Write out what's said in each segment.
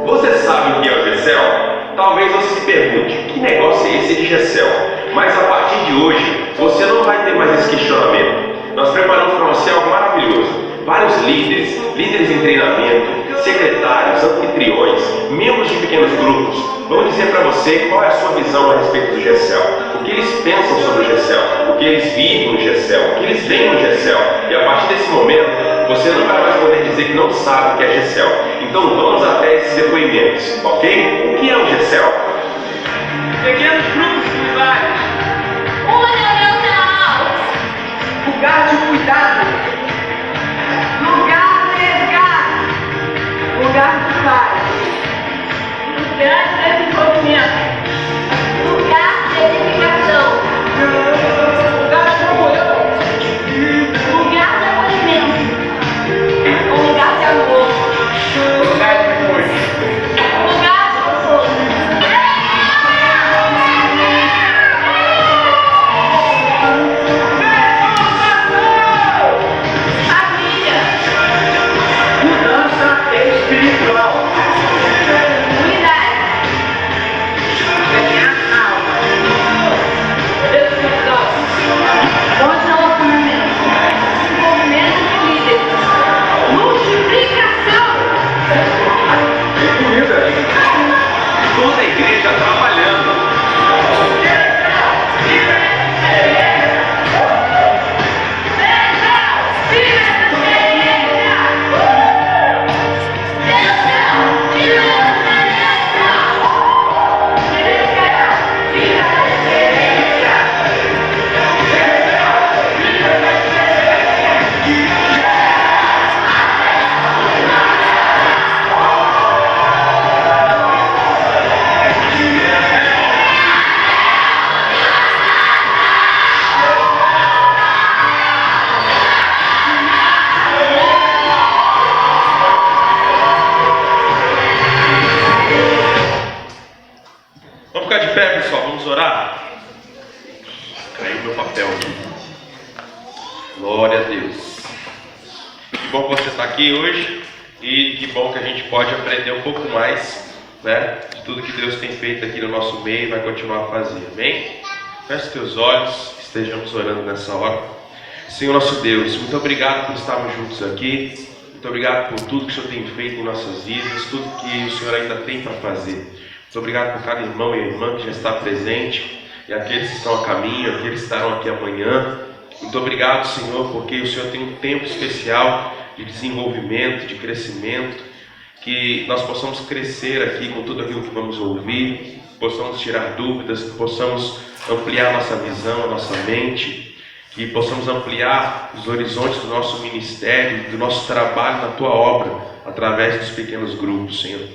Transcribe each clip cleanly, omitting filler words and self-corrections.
Você sabe o que é o GECEL? Talvez você se pergunte, que negócio é esse de GECEL? Mas a partir de hoje, você não vai ter mais esse questionamento. Nós preparamos para você algo maravilhoso. Vários líderes em treinamento, secretários, anfitriões, membros de pequenos grupos vão dizer para você qual é a sua visão a respeito do GECEL, o que eles pensam sobre o GECEL, o que eles vivem no GECEL, o que eles veem no GECEL. E a partir desse momento, você não vai mais poder dizer que não sabe o que é GECEL. Então vamos até esses depoimentos, ok? O que é um GECEL? Pequenos grupos similares. Uma reunião semanal. Lugar de cuidado. Lugar de resgate. Lugar de paz. Lugar de desenvolvimento. Lugar de edificação. Lugar de comunhão. Lugar de acolhimento. Um lugar de amor. Lugar de repouso. Lugar de consolo. Família. Mudança espiritual. Unidade. Ganhar alma. Educação. Bons relacionamentos. Desenvolvimento de líderes. Multiplicação. Comida. Toda a igreja trabalhando. Vamos ficar de pé, pessoal, vamos orar? Caiu meu papel aqui. Glória a Deus. Que bom que você está aqui hoje e que bom que a gente pode aprender um pouco mais, né, de tudo que Deus tem feito aqui no nosso meio e vai continuar a fazer, amém? Feche teus olhos, estejamos orando nessa hora. Senhor nosso Deus, muito obrigado por estarmos juntos aqui, muito obrigado por tudo que o Senhor tem feito em nossas vidas, tudo que o Senhor ainda tem para fazer. Muito obrigado por cada irmão e irmã que já está presente e aqueles que estão a caminho, aqueles que estarão aqui amanhã. Muito obrigado, Senhor, porque o Senhor tem um tempo especial de desenvolvimento, de crescimento, que nós possamos crescer aqui com tudo aquilo que vamos ouvir, possamos tirar dúvidas, que possamos ampliar nossa visão, a nossa mente, que possamos ampliar os horizontes do nosso ministério, do nosso trabalho na Tua obra, através dos pequenos grupos, Senhor.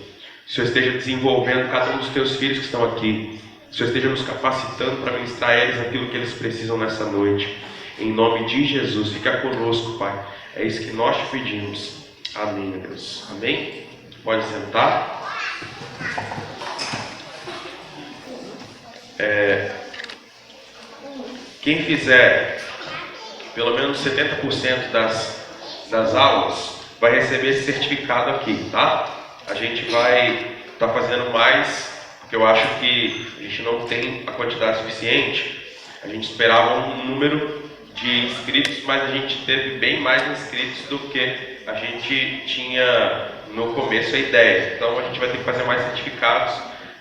Que o Senhor esteja desenvolvendo cada um dos Teus filhos que estão aqui, que o Senhor esteja nos capacitando para ministrar a eles aquilo que eles precisam nessa noite. Em nome de Jesus, fica conosco, Pai. É isso que nós te pedimos. Amém, meu Deus. Amém? Pode sentar. Quem fizer pelo menos 70% das aulas vai receber esse certificado aqui, tá? A gente vai estar fazendo mais, porque eu acho que a gente não tem a quantidade suficiente. A gente esperava um número de inscritos, mas a gente teve bem mais inscritos do que a gente tinha no começo a ideia. Então a gente vai ter que fazer mais certificados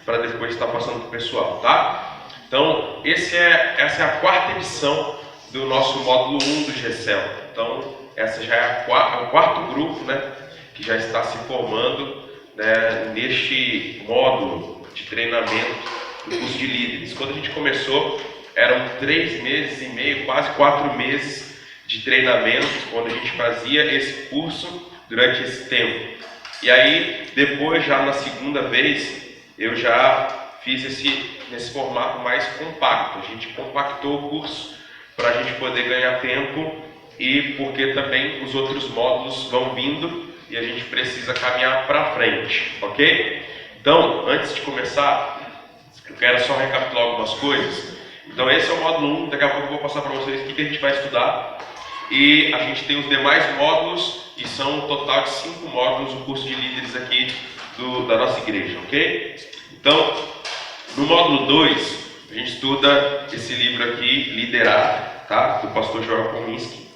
para depois estar passando para o pessoal, tá? Então essa é a quarta edição do nosso módulo 1 do GECEL. Então essa já é o quarto grupo, né, que já está se formando, né, neste módulo de treinamento do curso de líderes. Quando a gente começou, eram 3 meses e meio, quase 4 meses de treinamento, quando a gente fazia esse curso durante esse tempo. E aí, depois, já na segunda vez, eu já fiz nesse formato mais compacto. A gente compactou o curso para a gente poder ganhar tempo e porque também os outros módulos vão vindo e a gente precisa caminhar para frente, ok? Então, antes de começar, eu quero só recapitular algumas coisas. Então esse é o módulo 1, daqui a pouco eu vou passar para vocês o que a gente vai estudar. E a gente tem os demais módulos, e são um total de 5 módulos o curso de líderes aqui da nossa igreja, ok? Então, no módulo 2, a gente estuda esse livro aqui, Liderar, tá? Do pastor Joel Kominski.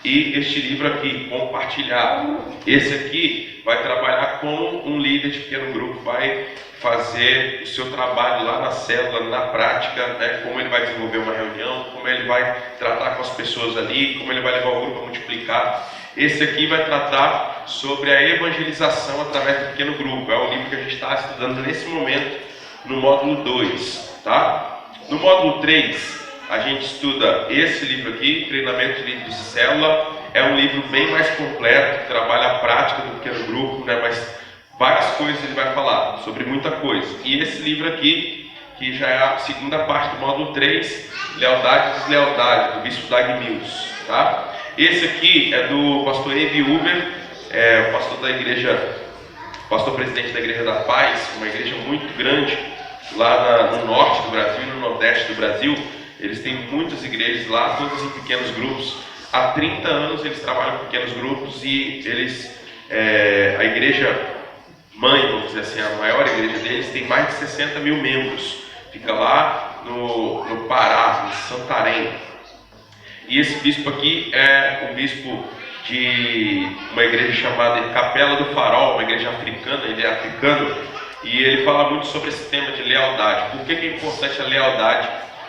E este livro aqui, Compartilhar. Esse aqui vai trabalhar como um líder de pequeno grupo, vai fazer o seu trabalho lá na célula, na prática, né? Como ele vai desenvolver uma reunião, como ele vai tratar com as pessoas ali, como ele vai levar o grupo a multiplicar. Esse aqui vai tratar sobre a evangelização através do pequeno grupo. É o livro que a gente está estudando nesse momento no módulo 2, tá? No módulo 3, a gente estuda esse livro aqui, Treinamento de Líderes de Célula. É um livro bem mais completo, que trabalha a prática do pequeno grupo, né? Mas várias coisas ele vai falar, sobre muita coisa. E esse livro aqui, que já é a segunda parte do módulo 3, Lealdade e Deslealdade, do bispo Dag Mills, tá? Esse aqui é do pastor Avi Uber, o pastor da igreja, pastor presidente da Igreja da Paz, uma igreja muito grande lá no norte do Brasil e no nordeste do Brasil. Eles têm muitas igrejas lá, todas em pequenos grupos. Há 30 anos eles trabalham em pequenos grupos e a igreja mãe, vamos dizer assim, a maior igreja deles tem mais de 60 mil membros. Fica lá no Pará, em Santarém. E esse bispo aqui é um bispo de uma igreja chamada Capela do Farol, uma igreja africana, ele é africano, e ele fala muito sobre esse tema de lealdade. Por que é importante a lealdade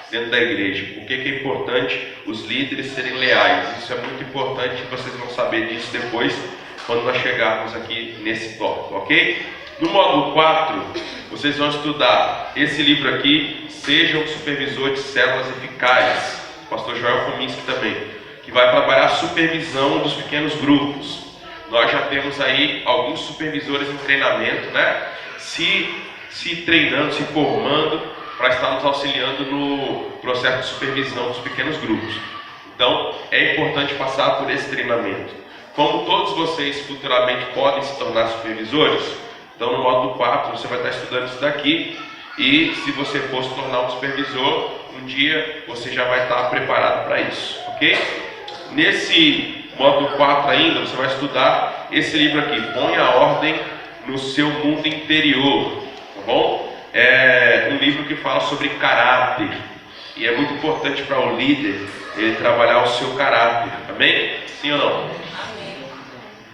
dentro da igreja? Por que é importante os líderes serem leais? Isso é muito importante, vocês vão saber disso depois, quando nós chegarmos aqui nesse tópico, ok? No módulo 4, vocês vão estudar esse livro aqui, Seja um Supervisor de Células Eficazes, pastor Joel Kominski também, que vai trabalhar a supervisão dos pequenos grupos. Nós já temos aí alguns supervisores em treinamento, né? Se treinando, se formando, para estar nos auxiliando no processo de supervisão dos pequenos grupos. Então, é importante passar por esse treinamento. Como todos vocês futuramente podem se tornar supervisores, então no módulo 4 você vai estar estudando isso daqui, e se você for se tornar um supervisor, um dia você já vai estar preparado para isso, ok? Nesse módulo 4 ainda, você vai estudar esse livro aqui, Põe a Ordem no Seu Mundo Interior, tá bom? É um livro que fala sobre caráter, e é muito importante para o líder ele trabalhar o seu caráter, amém? Sim ou não?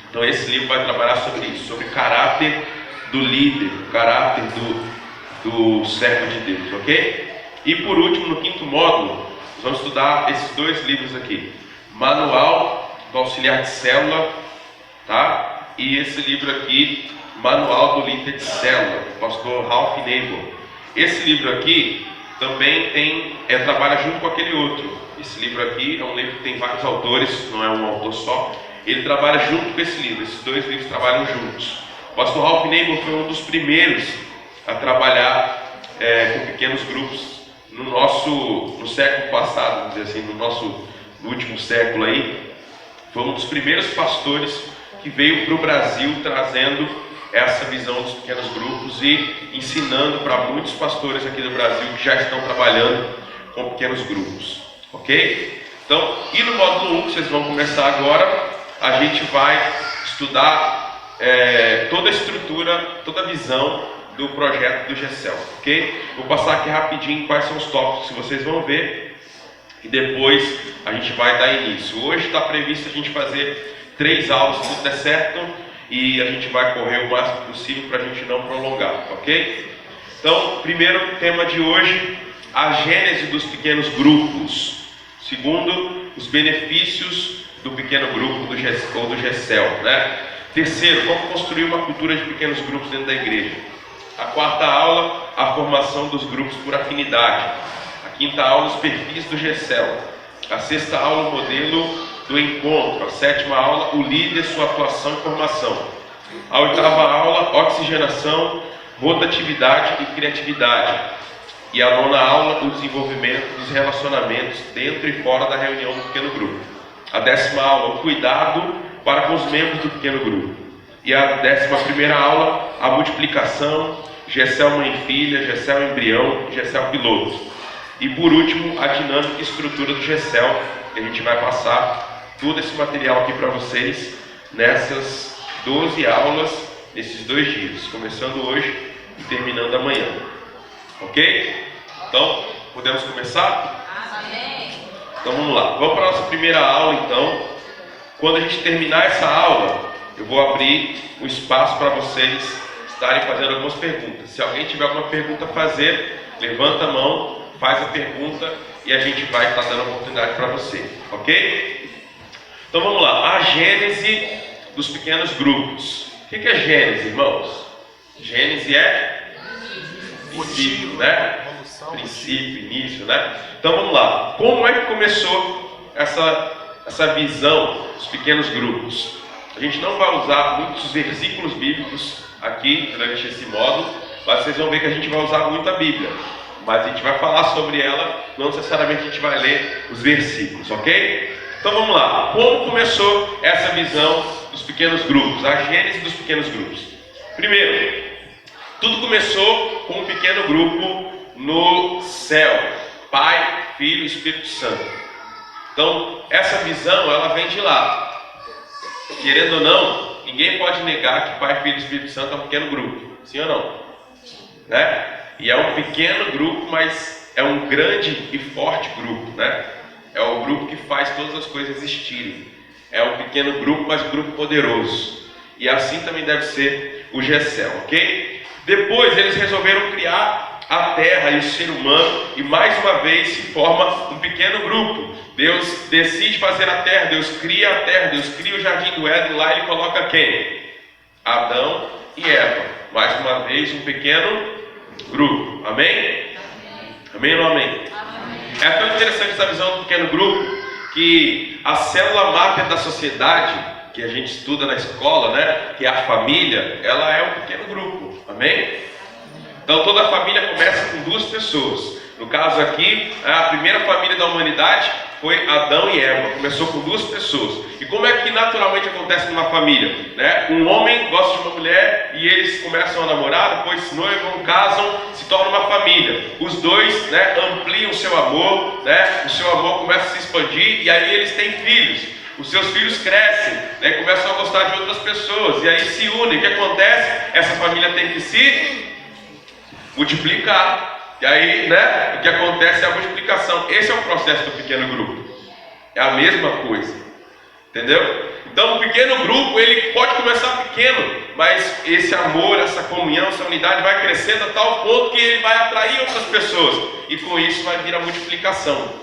Então esse livro vai trabalhar sobre isso, sobre o caráter do líder, o caráter do servo de Deus, ok? E por último, no 5º módulo, nós vamos estudar esses 2 livros aqui, Manual do Auxiliar de Célula, tá? E esse livro aqui, Manual do Líder de Célula, do pastor Ralph Nabel. Esse livro aqui também trabalha junto com aquele outro. Esse livro aqui é um livro que tem vários autores, não é um autor só. Ele trabalha junto com esse livro, esses 2 livros trabalham juntos. O pastor Ralph Nabel foi um dos primeiros a trabalhar com pequenos grupos no século passado, vamos dizer assim, no último século aí. Foi um dos primeiros pastores que veio para o Brasil trazendo essa visão dos pequenos grupos e ensinando para muitos pastores aqui do Brasil que já estão trabalhando com pequenos grupos, ok? Então, e no módulo 1, que vocês vão começar agora, a gente vai estudar toda a estrutura, toda a visão do projeto do GECEL, ok? Vou passar aqui rapidinho quais são os tópicos que vocês vão ver e depois a gente vai dar início. Hoje está previsto a gente fazer 3 aulas, se tudo der certo, e a gente vai correr o máximo possível para a gente não prolongar, ok? Então, primeiro tema de hoje, a gênese dos pequenos grupos. Segundo, os benefícios do pequeno grupo ou do GECEL, né? Terceiro, como construir uma cultura de pequenos grupos dentro da igreja. A 4ª aula, a formação dos grupos por afinidade. A 5ª aula, os perfis do GECEL. A 6ª aula, o modelo do encontro. A 7ª aula, o líder, sua atuação e formação. A 8ª aula, oxigenação, rotatividade e criatividade. E a 9ª aula, o desenvolvimento dos relacionamentos dentro e fora da reunião do pequeno grupo. A 10ª aula, o cuidado para com os membros do pequeno grupo. E a 11ª aula, a multiplicação, GECEL mãe e filha, GECEL embrião, GECEL piloto. E por último, a dinâmica e estrutura do GECEL, que a gente vai passar todo esse material aqui para vocês nessas 12 aulas, nesses 2 dias, começando hoje e terminando amanhã. Ok? Então, podemos começar? Amém. Então vamos lá. Vamos para a nossa primeira aula então. Quando a gente terminar essa aula, eu vou abrir um espaço para vocês estarem fazendo algumas perguntas. Se alguém tiver alguma pergunta a fazer, levanta a mão, faz a pergunta e a gente vai estar dando oportunidade para você, ok? Então vamos lá, a gênese dos pequenos grupos. O que é gênese, irmãos? Gênese é princípio, né? Princípio, início, né? Então vamos lá, como é que começou essa visão dos pequenos grupos? A gente não vai usar muitos versículos bíblicos aqui durante esse módulo, mas vocês vão ver que a gente vai usar muito a Bíblia. Mas a gente vai falar sobre ela, não necessariamente a gente vai ler os versículos, ok? Então vamos lá, como começou essa visão dos pequenos grupos, a gênese dos pequenos grupos? Primeiro, tudo começou com um pequeno grupo no céu, Pai, Filho e Espírito Santo. Então essa visão, ela vem de lá. Querendo ou não, ninguém pode negar que Pai, Filho e Espírito Santo é um pequeno grupo, sim ou não? Né? E é um pequeno grupo, mas é um grande e forte grupo, né? É o grupo que faz todas as coisas existirem. É um pequeno grupo, mas um grupo poderoso. E assim também deve ser o GECEL, ok? Depois eles resolveram criar a terra e o ser humano, e mais uma vez se forma um pequeno grupo. Deus decide fazer a terra, Deus cria o jardim do Éden, lá ele coloca quem? Adão e Eva. Mais uma vez um pequeno grupo. Amém? Amém ou não amém? Amém. É tão interessante essa visão do pequeno grupo, que a célula máter da sociedade, que a gente estuda na escola, né, que é a família, ela é um pequeno grupo. Amém? Então toda a família começa com 2 pessoas. No caso aqui, a primeira família da humanidade foi Adão e Eva. Começou com 2 pessoas. E como é que naturalmente acontece numa família? Né? Um homem gosta de uma mulher e eles começam a namorar, depois se noivam, casam, se torna uma família. Os dois, né, ampliam o seu amor, né? O seu amor começa a se expandir e aí eles têm filhos. Os seus filhos crescem, né, começam a gostar de outras pessoas e aí se unem. O que acontece? Essa família tem que se multiplicar. E aí, né, o que acontece é a multiplicação. Esse é o processo do pequeno grupo. É a mesma coisa. Entendeu? Então o pequeno grupo, ele pode começar pequeno, mas esse amor, essa comunhão, essa unidade vai crescendo a tal ponto que ele vai atrair outras pessoas. E com isso vai vir a multiplicação.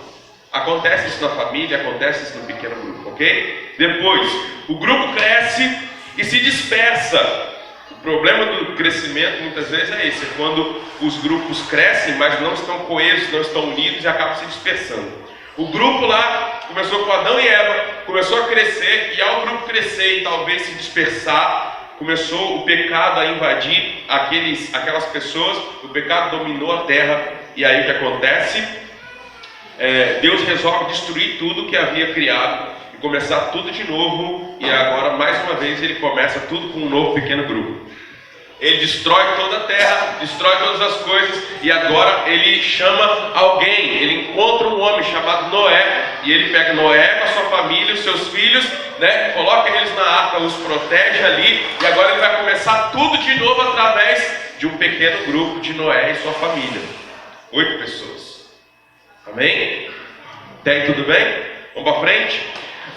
Acontece isso na família, acontece isso no pequeno grupo, ok? Depois, o grupo cresce e se dispersa. O problema do crescimento muitas vezes é esse, é quando os grupos crescem, mas não estão coesos, não estão unidos e acabam se dispersando. O grupo lá começou com Adão e Eva, começou a crescer, e ao grupo crescer e talvez se dispersar, começou o pecado a invadir aquelas pessoas, o pecado dominou a terra, e aí o que acontece? Deus resolve destruir tudo que havia criado e começar tudo de novo, e agora mais uma vez ele começa tudo com um novo pequeno grupo. Ele destrói toda a terra, destrói todas as coisas, e agora ele chama alguém. Ele encontra um homem chamado Noé, e ele pega Noé com a sua família, os seus filhos, né, coloca eles na arca, os protege ali, e agora ele vai começar tudo de novo através de um pequeno grupo de Noé e sua família. 8 pessoas. Amém? Até aí tudo bem? Vamos para frente?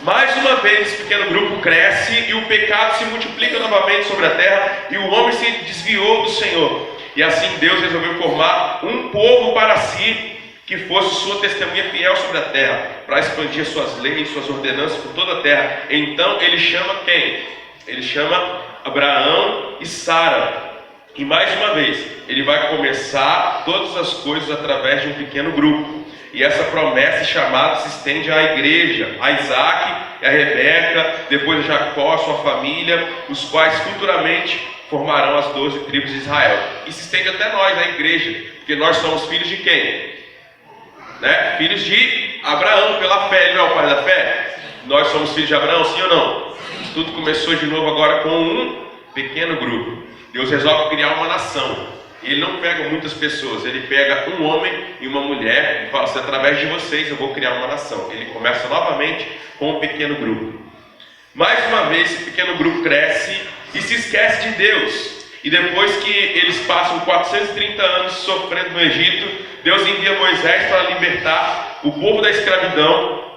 Mais uma vez esse pequeno grupo cresce e o pecado se multiplica novamente sobre a terra e o homem se desviou do Senhor. E assim Deus resolveu formar um povo para si, que fosse sua testemunha fiel sobre a terra, para expandir suas leis, suas ordenanças por toda a terra. Então ele chama quem? Ele chama Abraão e Sara. E mais uma vez, ele vai começar todas as coisas através de um pequeno grupo. E essa promessa e chamada se estende à igreja, a Isaac e a Rebeca, depois a Jacó, a sua família, os quais futuramente formarão as 12 tribos de Israel. E se estende até nós, a igreja, porque nós somos filhos de quem? Né? Filhos de Abraão, pela fé. Ele não é o pai da fé? Nós somos filhos de Abraão, sim ou não? Tudo começou de novo agora com um pequeno grupo. Deus resolve criar uma nação. ele não pega muitas pessoas, ele pega um homem e uma mulher e fala assim: através de vocês eu vou criar uma nação. Ele começa novamente com um pequeno grupo. Mais uma vez, esse pequeno grupo cresce e se esquece de Deus. E depois que eles passam 430 anos sofrendo no Egito, Deus envia Moisés para libertar o povo da escravidão.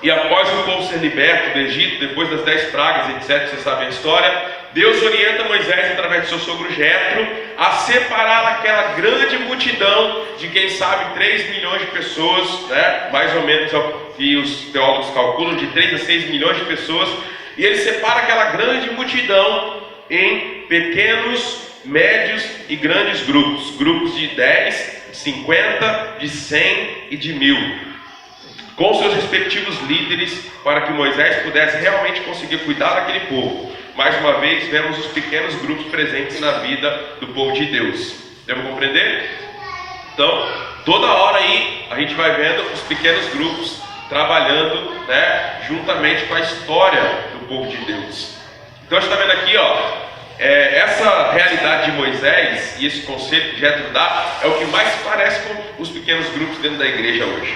E após o povo ser liberto do Egito, depois das 10 pragas, etc., vocês sabem a história, Deus orienta Moisés, através de seu sogro Jetro, a separar aquela grande multidão de, quem sabe, 3 milhões de pessoas, né? Mais ou menos é o que os teólogos calculam, de 3 a 6 milhões de pessoas. E ele separa aquela grande multidão em pequenos, médios e grandes grupos. Grupos de 10, de 50, de 100 e de 1000. Com seus respectivos líderes, para que Moisés pudesse realmente conseguir cuidar daquele povo. Mais uma vez, vemos os pequenos grupos presentes na vida do povo de Deus. Devem compreender? Então, toda hora aí, a gente vai vendo os pequenos grupos trabalhando, né, juntamente com a história do povo de Deus. Então, a gente está vendo aqui, essa realidade de Moisés e esse conceito que Jetro dá é o que mais parece com os pequenos grupos dentro da igreja hoje.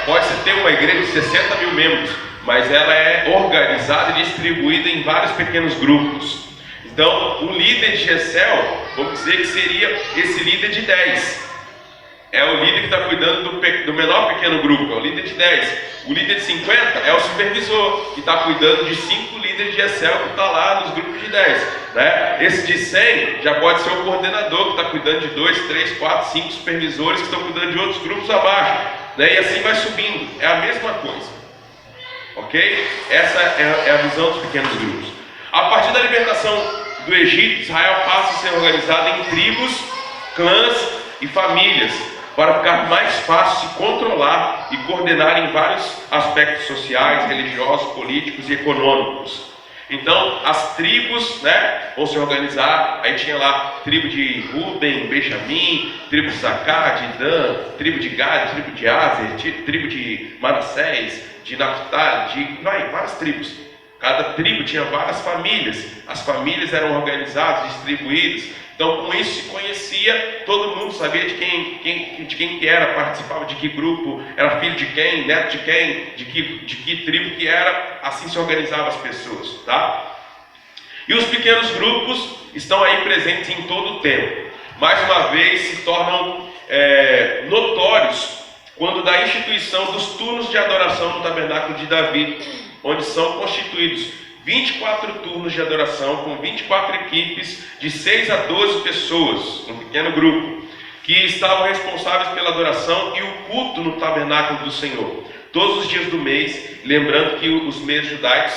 Pode-se ter uma igreja de 60 mil membros, mas ela é organizada e distribuída em vários pequenos grupos. Então, o líder de Gessel, vamos dizer que seria esse líder de 10. É o líder que está cuidando do menor pequeno grupo, é o líder de 10. O líder de 50 é o supervisor, que está cuidando de 5 líderes de Gessel, que está lá nos grupos de 10. Esse de 100 já pode ser o coordenador, que está cuidando de 2, 3, 4, 5 supervisores, que estão cuidando de outros grupos abaixo. E assim vai subindo, é a mesma coisa. Ok? Essa é a visão dos pequenos grupos. A partir da libertação do Egito, Israel passa a ser organizado em tribos, clãs e famílias, para ficar mais fácil se controlar e coordenar em vários aspectos sociais, religiosos, políticos e econômicos. Então, as tribos, vão se organizar. Aí tinha lá tribo de Ruben, Benjamim, tribo de Zacá, de Dan, tribo de Gad, tribo de Aser, tribo de Manassés, de Naphtali, várias tribos. Cada tribo tinha várias famílias. As famílias eram organizadas, distribuídas. Então, com isso se conhecia, todo mundo sabia de quem que era, participava de que grupo, era filho de quem, neto de quem, de que tribo que era. Assim se organizavam as pessoas, tá? E os pequenos grupos estão aí presentes em todo o tempo. Mais uma vez se tornam notórios quando da instituição dos turnos de adoração no tabernáculo de Davi, onde são constituídos 24 turnos de adoração com 24 equipes de 6 a 12 pessoas, um pequeno grupo, que estavam responsáveis pela adoração e o culto no tabernáculo do Senhor, todos os dias do mês, lembrando que os meses judaicos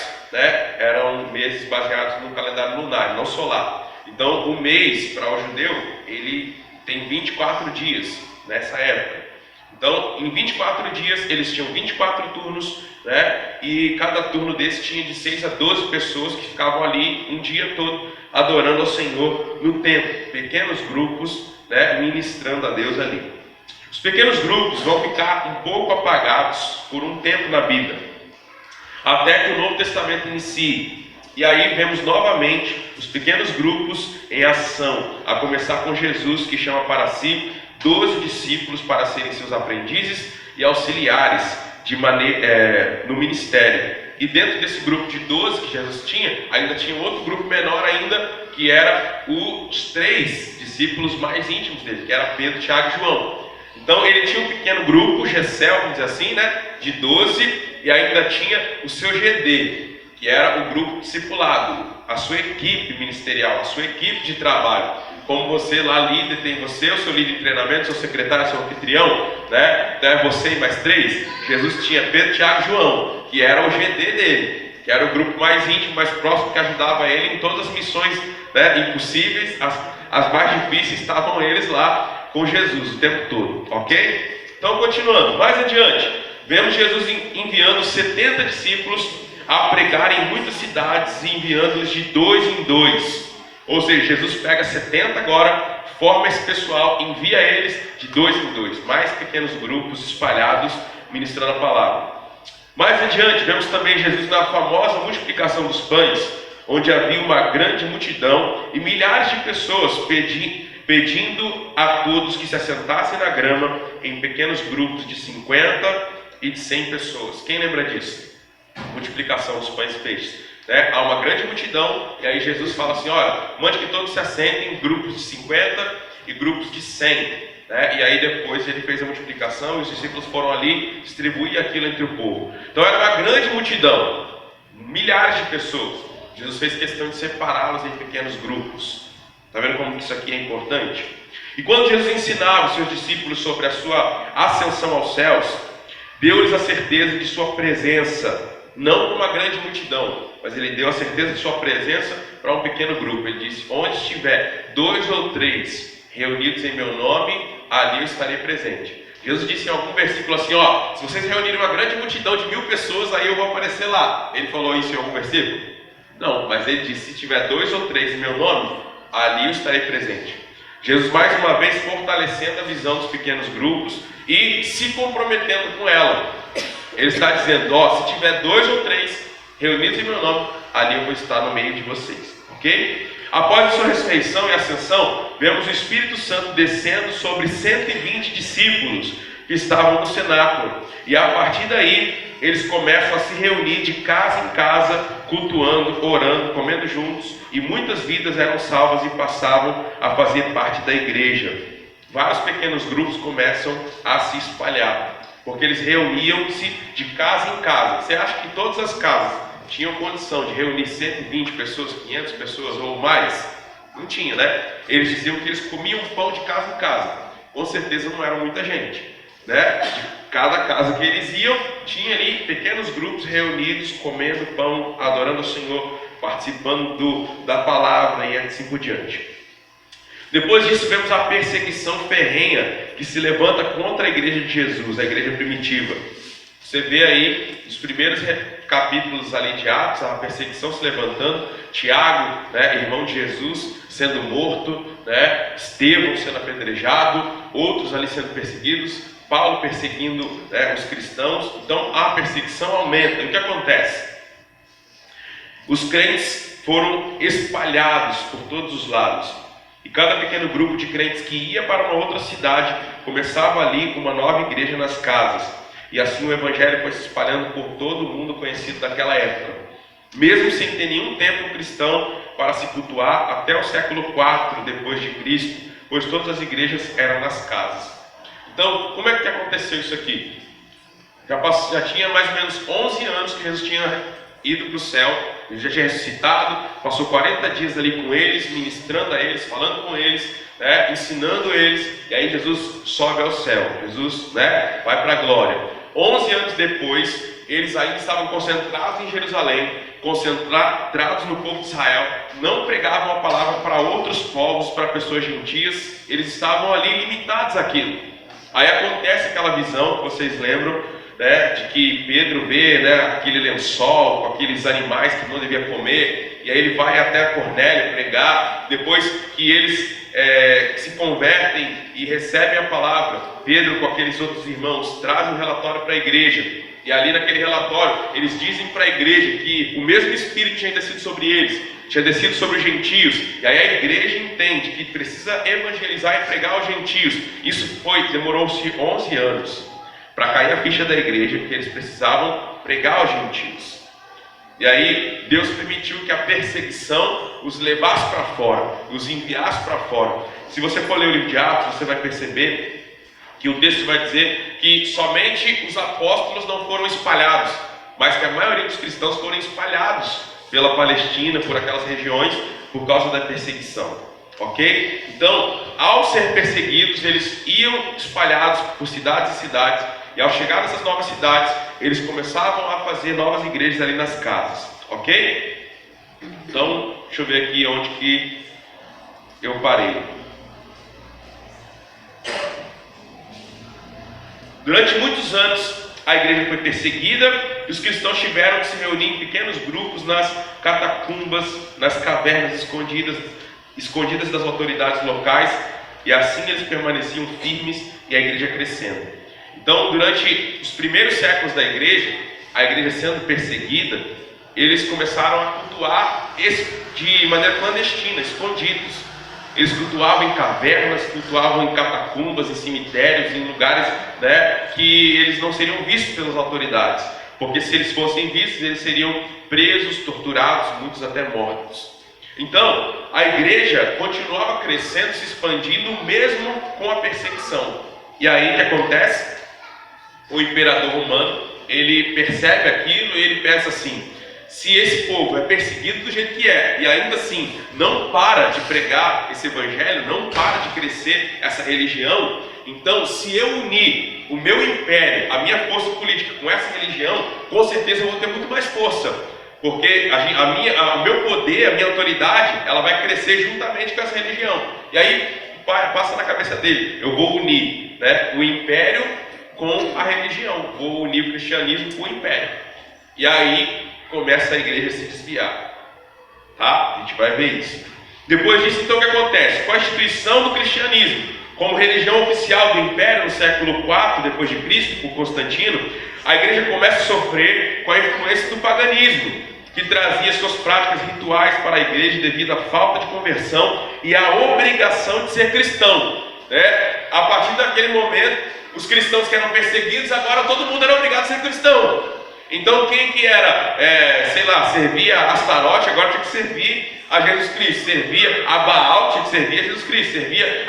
eram meses baseados no calendário lunar, não solar. Então o mês para o judeu, ele tem 24 dias nessa época. Então, em 24 dias, eles tinham 24 turnos, e cada turno desse tinha de 6 a 12 pessoas que ficavam ali um dia todo adorando ao Senhor no templo. Pequenos grupos, ministrando a Deus ali. Os pequenos grupos vão ficar um pouco apagados por um tempo na Bíblia, até que o Novo Testamento inicie. E aí vemos novamente os pequenos grupos em ação, a começar com Jesus, que chama para si 12 discípulos para serem seus aprendizes e auxiliares no ministério. E dentro desse grupo de 12 que Jesus tinha, ainda tinha outro grupo menor ainda, que era os 3 discípulos mais íntimos dele, que era Pedro, Tiago e João. Então ele tinha um pequeno grupo, Gessel, vamos dizer assim, de 12, e ainda tinha o seu GD, que era o grupo discipulado, a sua equipe ministerial, a sua equipe de trabalho. Como você lá, líder, tem você, o seu líder de treinamento, seu secretário, seu anfitrião, Então é você e mais 3. Jesus tinha Pedro, Tiago e João, que era o GD dele, que era o grupo mais íntimo, mais próximo, que ajudava ele em todas as missões impossíveis, as mais difíceis, estavam eles lá com Jesus o tempo todo, ok? Então, continuando, mais adiante, vemos Jesus enviando 70 discípulos a pregar em muitas cidades e enviando-os de 2 em 2. Ou seja, Jesus pega 70 agora, forma esse pessoal, envia eles de 2 em 2, mais pequenos grupos espalhados, ministrando a palavra. Mais adiante, vemos também Jesus na famosa multiplicação dos pães, onde havia uma grande multidão e milhares de pessoas pedindo a todos que se assentassem na grama em pequenos grupos de 50 e de 100 pessoas. Quem lembra disso? Multiplicação dos pães e peixes. Né? Há uma grande multidão, e aí Jesus fala assim, olha, mande que todos se assentem em grupos de 50 e grupos de 100. Né? E aí depois ele fez a multiplicação e os discípulos foram ali distribuir aquilo entre o povo. Então era uma grande multidão, milhares de pessoas. Jesus fez questão de separá-los em pequenos grupos. Está vendo como isso aqui é importante? E quando Jesus ensinava os seus discípulos sobre a sua ascensão aos céus, deu-lhes a certeza de sua presença, não para uma grande multidão, mas ele deu a certeza de sua presença para um pequeno grupo. Ele disse, onde estiver 2 ou 3 reunidos em meu nome, ali eu estarei presente. Jesus disse em algum versículo assim, ó, se vocês reunirem uma grande multidão de 1000 pessoas, aí eu vou aparecer lá. Ele falou isso em algum versículo? Não, mas ele disse, se tiver 2 ou 3 em meu nome, ali eu estarei presente. Jesus mais uma vez fortalecendo a visão dos pequenos grupos e se comprometendo com ela. Ele está dizendo, ó, se tiver 2 ou 3 reunidos em meu nome, ali eu vou estar no meio de vocês, ok? Após a sua ressurreição e ascensão, vemos o Espírito Santo descendo sobre 120 discípulos que estavam no cenáculo. E a partir daí, eles começam a se reunir de casa em casa, cultuando, orando, comendo juntos. E muitas vidas eram salvas e passavam a fazer parte da igreja. Vários pequenos grupos começam a se espalhar, porque eles reuniam-se de casa em casa. Você acha que todas as casas tinham condição de reunir 120 pessoas, 500 pessoas ou mais? Não tinha, né? Eles diziam que eles comiam pão de casa em casa. Com certeza não era muita gente, né? De cada casa que eles iam, tinha ali pequenos grupos reunidos, comendo pão, adorando o Senhor, participando da palavra e assim por diante. Depois disso, vemos a perseguição ferrenha que se levanta contra a igreja de Jesus, a igreja primitiva. Você vê aí os primeiros capítulos ali de Atos, a perseguição se levantando, Tiago, né, irmão de Jesus, sendo morto, né, Estevão sendo apedrejado, outros ali sendo perseguidos, Paulo perseguindo, né, os cristãos. Então a perseguição aumenta. E o que acontece? Os crentes foram espalhados por todos os lados. E cada pequeno grupo de crentes que ia para uma outra cidade começava ali uma nova igreja nas casas. E assim o evangelho foi se espalhando por todo o mundo conhecido daquela época. Mesmo sem ter nenhum templo cristão para se cultuar até o século IV depois de Cristo, pois todas as igrejas eram nas casas. Então, como é que aconteceu isso aqui? Já tinha mais ou menos 11 anos que Jesus tinha ido para o céu, ele já tinha ressuscitado, passou 40 dias ali com eles, ministrando a eles, falando com eles, né, ensinando eles, e aí Jesus sobe ao céu, Jesus, né, vai para a glória. 11 anos depois, eles ainda estavam concentrados em Jerusalém, concentrados no povo de Israel, não pregavam a palavra para outros povos, para pessoas gentias, eles estavam ali limitados àquilo. Aí acontece aquela visão que vocês lembram, né, de que Pedro vê, né, aquele lençol com aqueles animais que não devia comer, e aí ele vai até Cornélio pregar. Depois que eles se convertem e recebem a palavra, Pedro com aqueles outros irmãos traz um relatório para a igreja, e ali naquele relatório eles dizem para a igreja que o mesmo Espírito tinha descido sobre eles, tinha descido sobre os gentios, e aí a igreja entende que precisa evangelizar e pregar aos gentios. Isso demorou-se 11 anos para cair a ficha da igreja, que eles precisavam pregar aos gentios. E aí Deus permitiu que a perseguição os levasse para fora, os enviasse para fora. Se você for ler o livro de Atos, você vai perceber que o texto vai dizer que somente os apóstolos não foram espalhados, mas que a maioria dos cristãos foram espalhados pela Palestina, por aquelas regiões, por causa da perseguição. Ok? Então, ao ser perseguidos, eles iam espalhados por cidades e cidades, e ao chegar nessas novas cidades, eles começavam a fazer novas igrejas ali nas casas. Ok? Então, deixa eu ver aqui onde que eu parei. Durante muitos anos, a igreja foi perseguida e os cristãos tiveram que se reunir em pequenos grupos nas catacumbas, nas cavernas escondidas das autoridades locais, e assim eles permaneciam firmes e a igreja crescendo. Então, durante os primeiros séculos da igreja, a igreja sendo perseguida, eles começaram a cultuar de maneira clandestina, escondidos. Eles cultuavam em cavernas, cultuavam em catacumbas, em cemitérios, em lugares, né, que eles não seriam vistos pelas autoridades. Porque se eles fossem vistos, eles seriam presos, torturados, muitos até mortos. Então, a igreja continuava crescendo, se expandindo, mesmo com a perseguição. E aí o que acontece? O imperador romano, ele percebe aquilo e ele pensa assim: se esse povo é perseguido do jeito que é, e ainda assim não para de pregar esse evangelho, não para de crescer essa religião, então se eu unir o meu império, a minha força política com essa religião, com certeza eu vou ter muito mais força, porque o meu poder, a minha autoridade, ela vai crescer juntamente com essa religião. E aí passa na cabeça dele: eu vou unir, né, o império com a religião, vou unir o cristianismo com o império. E aí começa a igreja a se desviar, tá? A gente vai ver isso. Depois disso, então, o que acontece? Com a instituição do cristianismo como religião oficial do império no século IV depois de Cristo, por Constantino, a igreja começa a sofrer com a influência do paganismo, que trazia suas práticas rituais para a igreja devido à falta de conversão e à obrigação de ser cristão, né? A partir daquele momento, os cristãos que eram perseguidos, agora todo mundo era obrigado a ser cristão. Então quem que era, servia a Astarote, agora tinha que servir a Jesus Cristo, servia a Baal, tinha que servir a Jesus Cristo, servia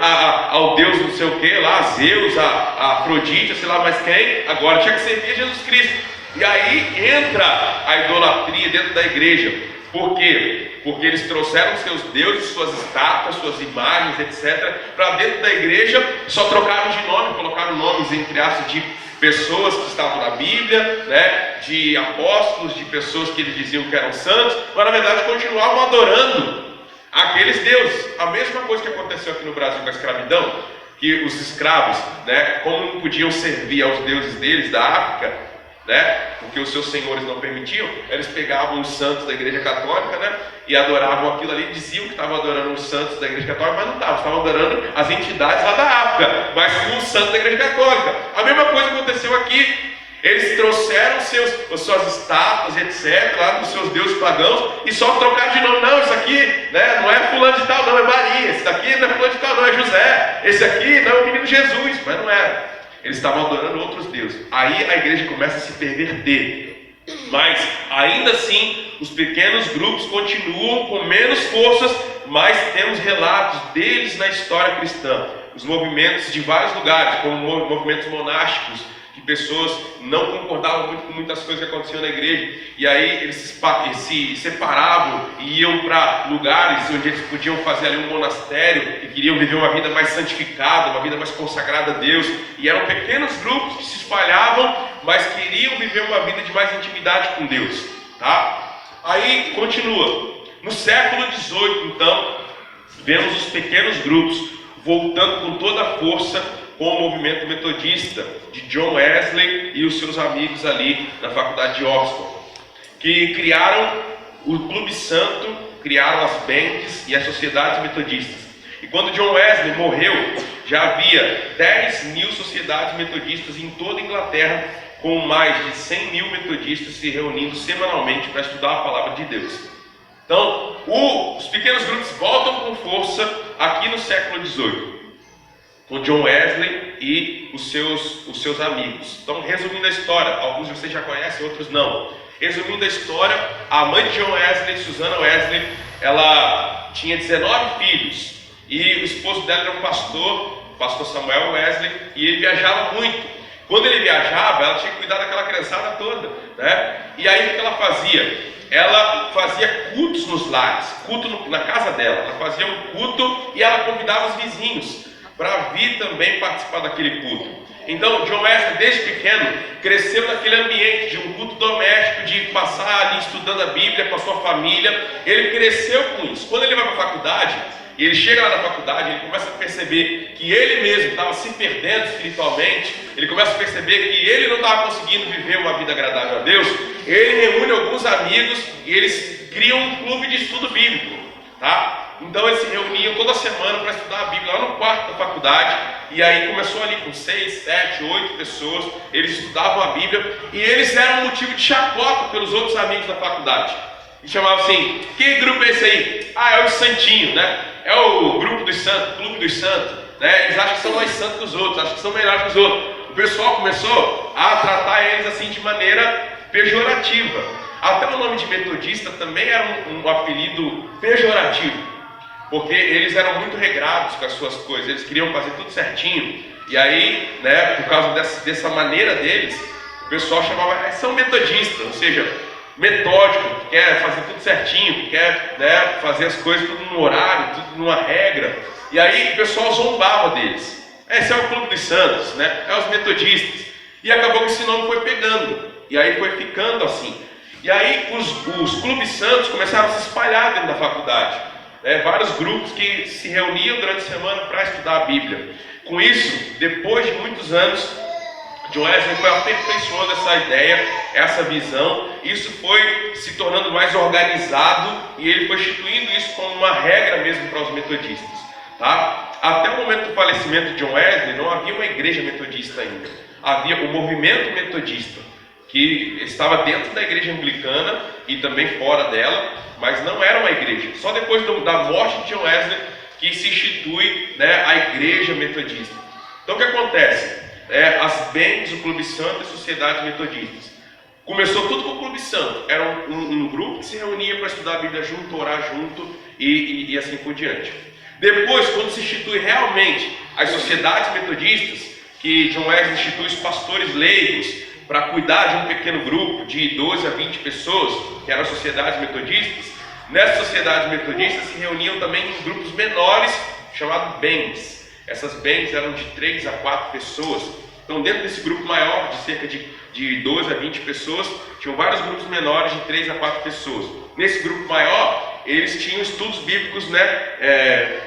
ao Deus não sei o que lá, a Zeus, a Afrodite, sei lá mais quem, agora tinha que servir a Jesus Cristo. E aí entra a idolatria dentro da igreja. Por quê? Porque eles trouxeram seus deuses, suas estátuas, suas imagens, etc., para dentro da igreja, só trocaram de nome, colocaram nomes entre aspas de pessoas que estavam na Bíblia, né, de apóstolos, de pessoas que eles diziam que eram santos, mas na verdade continuavam adorando aqueles deuses. A mesma coisa que aconteceu aqui no Brasil com a escravidão, que os escravos, né, como não podiam servir aos deuses deles da África, né, porque os seus senhores não permitiam, eles pegavam os santos da igreja católica, né, e adoravam aquilo ali, diziam que estavam adorando os santos da igreja católica, mas não estavam adorando as entidades lá da África, mas sim os santos da igreja católica. A mesma coisa aconteceu aqui. Eles trouxeram suas estátuas, etc., lá dos seus deuses pagãos, e só trocaram de nome. Não, isso aqui, né, não é fulano de tal, não, é Maria. Esse daqui não é fulano de tal, não, é José. Esse aqui não é o menino Jesus, mas não era. Eles estavam adorando outros deuses. Aí a igreja começa a se perverter. Mas, ainda assim, os pequenos grupos continuam com menos forças, mas temos relatos deles na história cristã. Os movimentos de vários lugares, como movimentos monásticos, que pessoas não concordavam muito com muitas coisas que aconteciam na igreja, e aí eles se separavam e iam para lugares onde eles podiam fazer ali um monastério e queriam viver uma vida mais santificada, uma vida mais consagrada a Deus, e eram pequenos grupos que se espalhavam, mas queriam viver uma vida de mais intimidade com Deus, tá? Aí continua. No século XVIII, então, vemos os pequenos grupos voltando com toda a força com o movimento metodista de John Wesley e os seus amigos ali na faculdade de Oxford, que criaram o Clube Santo, criaram as bands e as sociedades metodistas. E quando John Wesley morreu, já havia 10.000 sociedades metodistas em toda a Inglaterra, com mais de 100.000 metodistas se reunindo semanalmente para estudar a palavra de Deus. Então, os pequenos grupos voltam com força aqui no século XVIII, com John Wesley e os seus amigos. Então, resumindo a história, alguns de vocês já conhecem, outros não. Resumindo a história, a mãe de John Wesley, Susana Wesley, ela tinha 19 filhos, e o esposo dela era um pastor Samuel Wesley, e ele viajava muito. Quando ele viajava, ela tinha que cuidar daquela criançada toda, né? E aí o que ela fazia? Ela fazia cultos nos lares, culto na casa dela. Ela fazia um culto e ela convidava os vizinhos para vir também participar daquele culto. Então, John Wesley, desde pequeno, cresceu naquele ambiente de um culto doméstico, de passar ali estudando a Bíblia com a sua família. Ele cresceu com isso. Quando ele vai para a faculdade, e ele chega lá na faculdade, ele começa a perceber que ele mesmo estava se perdendo espiritualmente, ele começa a perceber que ele não estava conseguindo viver uma vida agradável a Deus. Ele reúne alguns amigos e eles criam um clube de estudo bíblico, tá? Então eles se reuniam toda semana para estudar a Bíblia lá no quarto da faculdade, e aí começou ali com 6, 7, 8 pessoas, eles estudavam a Bíblia, e eles eram motivo de chacota pelos outros amigos da faculdade. E chamavam assim: que grupo é esse aí? Ah, é o Santinho, né? É o grupo dos santos, clube dos santos, né? Eles acham que são mais santos que os outros, acham que são melhores que os outros. O pessoal começou a tratar eles assim de maneira pejorativa. Até o nome de metodista também era um apelido pejorativo, porque eles eram muito regrados com as suas coisas, eles queriam fazer tudo certinho. E aí, né, por causa dessa maneira deles, o pessoal chamava, são metodistas, ou seja, metódico, quer fazer tudo certinho, quer, né, fazer as coisas tudo no horário, tudo numa regra. E aí o pessoal zombava deles. Esse é o Clube dos Santos, né? É os metodistas. E acabou que esse nome foi pegando. E aí foi ficando assim. E aí os clubes santos começaram a se espalhar dentro da faculdade. Vários grupos que se reuniam durante a semana para estudar a Bíblia. Com isso, depois de muitos anos, John Wesley foi aperfeiçoando essa ideia, essa visão. Isso foi se tornando mais organizado e ele foi instituindo isso como uma regra mesmo para os metodistas. Tá? Até o momento do falecimento de John Wesley, não havia uma igreja metodista ainda. Havia o movimento metodista, que estava dentro da igreja anglicana e também fora dela, mas não era uma igreja. Só depois da morte de John Wesley que se institui, né, a igreja metodista. Então o que acontece? As BEMs, o Clube Santo e as sociedades metodistas. Começou tudo com o Clube Santo. Era um grupo que se reunia para estudar a Bíblia junto, orar junto e assim por diante. Depois, quando se institui realmente as sociedades metodistas, que John Wesley institui os pastores leigos para cuidar de um pequeno grupo de 12 a 20 pessoas, que eram as sociedades metodistas, nessas sociedades metodistas se reuniam também em grupos menores, chamados BEMs. Essas BEMs eram de 3 a 4 pessoas. Então, dentro desse grupo maior, de cerca de 12 a 20 pessoas, tinham vários grupos menores de 3 a 4 pessoas. Nesse grupo maior, eles tinham estudos bíblicos, né,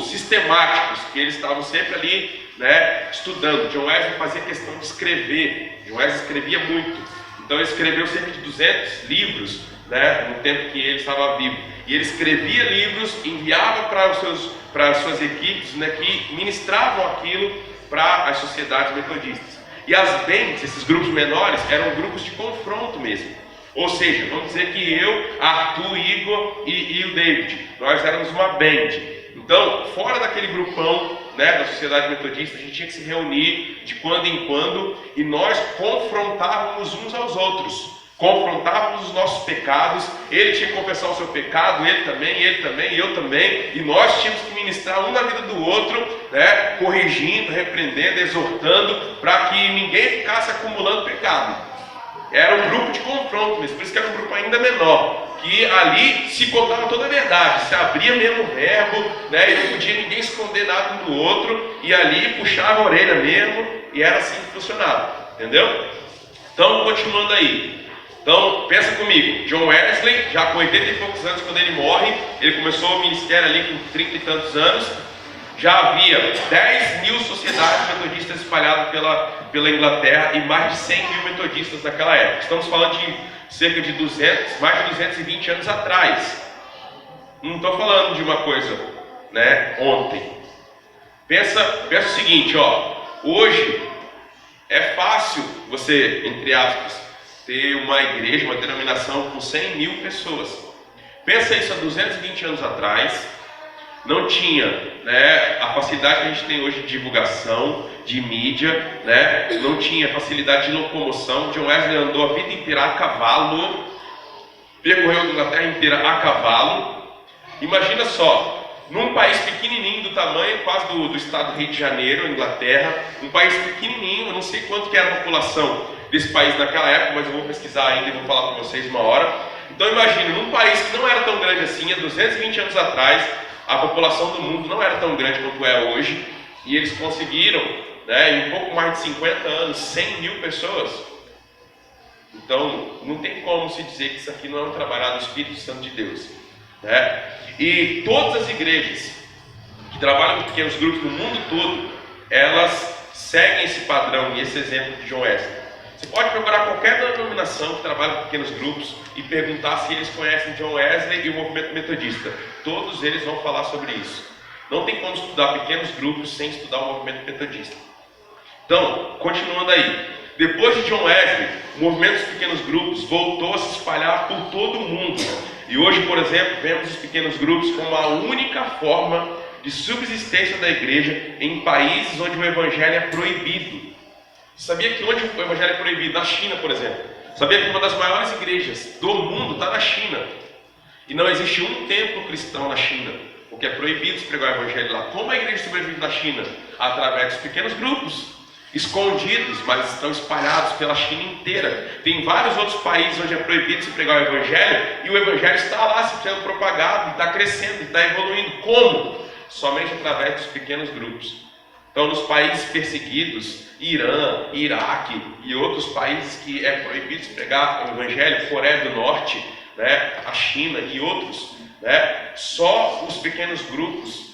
sistemáticos, que eles estavam sempre ali, né, estudando. John Wesley fazia questão de escrever. John Wesley escrevia muito. Então, ele escreveu cerca de 200 livros, né, no tempo que ele estava vivo. E ele escrevia livros, enviava para as suas equipes, né, que ministravam aquilo para as sociedades metodistas. E as BEMs, esses grupos menores, eram grupos de confronto mesmo. Ou seja, vamos dizer que eu, Arthur, Igor e o David, nós éramos uma band. Então, fora daquele grupão, né, da sociedade metodista, a gente tinha que se reunir de quando em quando e nós confrontávamos uns aos outros. Confrontávamos os nossos pecados, ele tinha que confessar o seu pecado, ele também, eu também, e nós tínhamos que ministrar um na vida do outro, né, corrigindo, repreendendo, exortando, para que ninguém ficasse acumulando pecado. Era um grupo de confronto mesmo, por isso que era um grupo ainda menor, que ali se contava toda a verdade, se abria mesmo o verbo, né, e não podia ninguém esconder nada um do outro, e ali puxava a orelha mesmo, e era assim que funcionava, entendeu? Então, continuando aí. Então, pensa comigo, John Wesley, já com 80 e poucos anos, quando ele morre, ele começou o ministério ali com 30 e tantos anos, já havia 10 mil sociedades metodistas espalhadas pela Inglaterra e mais de 100 mil metodistas naquela época. Estamos falando de cerca de mais de 220 anos atrás. Não estou falando de uma coisa, né, ontem. Pensa o seguinte, hoje é fácil você, entre aspas, ter uma igreja, uma denominação com 100 mil pessoas. Pensa isso há 220 anos atrás, não tinha, né, a facilidade que a gente tem hoje de divulgação, de mídia, né, não tinha facilidade de locomoção. John Wesley andou a vida inteira a cavalo, percorreu a Inglaterra inteira a cavalo. Imagina só, num país pequenininho do tamanho quase do estado do Rio de Janeiro, Inglaterra, um país pequenininho, eu não sei quanto que era a população desse país naquela época, mas eu vou pesquisar ainda e vou falar para vocês uma hora. Então imagine, num país que não era tão grande assim, há 220 anos atrás, a população do mundo não era tão grande quanto é hoje, e eles conseguiram, né, em um pouco mais de 50 anos, 100 mil pessoas. Então, não tem como se dizer que isso aqui não é um trabalho do Espírito Santo de Deus, né? E todas as igrejas que trabalham com pequenos grupos no mundo todo, elas seguem esse padrão e esse exemplo de John Wesley. Você pode procurar qualquer denominação que trabalha com pequenos grupos e perguntar se eles conhecem John Wesley e o movimento metodista. Todos eles vão falar sobre isso. Não tem como estudar pequenos grupos sem estudar o movimento metodista. Então, continuando aí. Depois de John Wesley, o movimento dos pequenos grupos voltou a se espalhar por todo o mundo. E hoje, por exemplo, vemos os pequenos grupos como a única forma de subsistência da igreja em países onde o evangelho é proibido. Sabia que onde o evangelho é proibido? Na China, por exemplo. Sabia que uma das maiores igrejas do mundo está na China. E não existe um templo cristão na China, porque é proibido se pregar o evangelho lá. Como a igreja sobrevive na China? Através dos pequenos grupos, escondidos, mas estão espalhados pela China inteira. Tem vários outros países onde é proibido se pregar o evangelho, e o evangelho está lá sendo propagado, está crescendo, está evoluindo. Como? Somente através dos pequenos grupos. Então, nos países perseguidos, Irã, Iraque e outros países que é proibido se pregar o evangelho, Coreia do Norte, né, a China e outros, né, só os pequenos grupos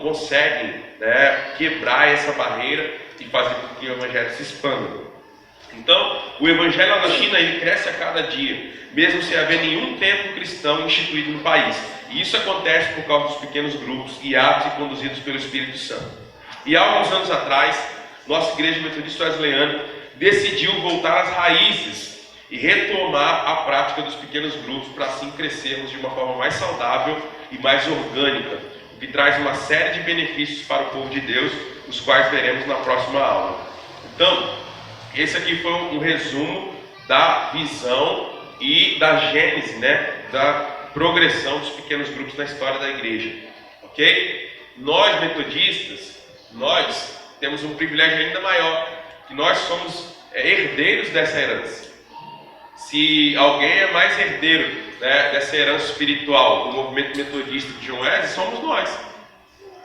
conseguem, né, quebrar essa barreira e fazer com que o evangelho se expanda. Então, o evangelho lá na China ele cresce a cada dia, mesmo sem haver nenhum templo cristão instituído no país. E isso acontece por causa dos pequenos grupos guiados e conduzidos pelo Espírito Santo. E há alguns anos atrás, nossa igreja metodista wesleyana decidiu voltar às raízes e retomar a prática dos pequenos grupos para assim crescermos de uma forma mais saudável e mais orgânica, o que traz uma série de benefícios para o povo de Deus, os quais veremos na próxima aula. Então, esse aqui foi um resumo da visão e da gênese, né, da progressão dos pequenos grupos na história da igreja, ok? Nós metodistas, nós temos um privilégio ainda maior, que nós somos herdeiros dessa herança. Se alguém é mais herdeiro, né, dessa herança espiritual do movimento metodista de John Wesley, somos nós.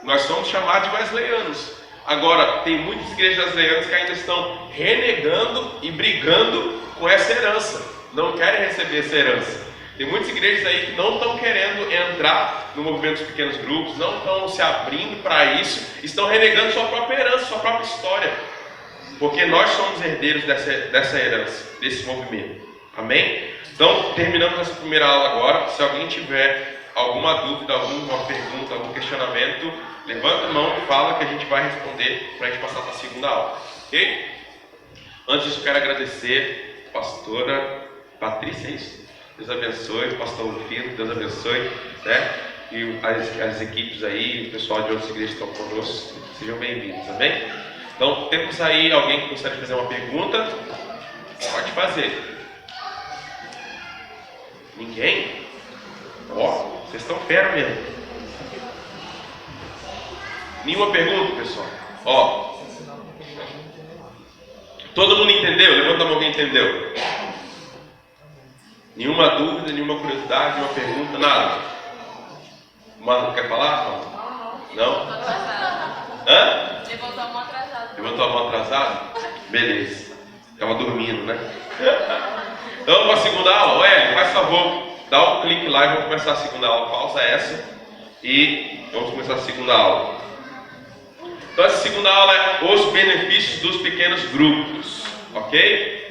Nós somos chamados de wesleyanos. Agora, tem muitas igrejas wesleyanas que ainda estão renegando e brigando com essa herança. Não querem receber essa herança. Tem muitas igrejas aí que não estão querendo entrar no movimento dos pequenos grupos, não estão se abrindo para isso, estão renegando sua própria herança, sua própria história. Porque nós somos herdeiros dessa herança, desse movimento. Amém? Então, terminamos essa primeira aula agora. Se alguém tiver alguma dúvida, alguma pergunta, algum questionamento, levanta a mão e fala que a gente vai responder para a gente passar para a segunda aula. Ok? Antes disso, eu quero agradecer a pastora Patrícia, é isso? Deus abençoe, pastor Rufino, Deus abençoe, né? E as equipes aí, o pessoal de outras igrejas que estão conosco, sejam bem-vindos, amém? Então, temos aí alguém que gostaria de fazer uma pergunta? Pode fazer. Ninguém? Ó, vocês estão fera mesmo. Nenhuma pergunta, pessoal? Ó, todo mundo entendeu? Levanta a mão quem entendeu. Nenhuma dúvida, nenhuma curiosidade, nenhuma pergunta, nada. Mano, quer falar? Não? Hã? Levantou a mão atrasada. Levantou a mão atrasada? Beleza. Estava dormindo, né? Então, vamos para a segunda aula. Ô, Hélio, faz favor, dá um clique lá e vamos começar a segunda aula. Pausa essa e vamos começar a segunda aula. Então, essa segunda aula é os benefícios dos pequenos grupos, ok?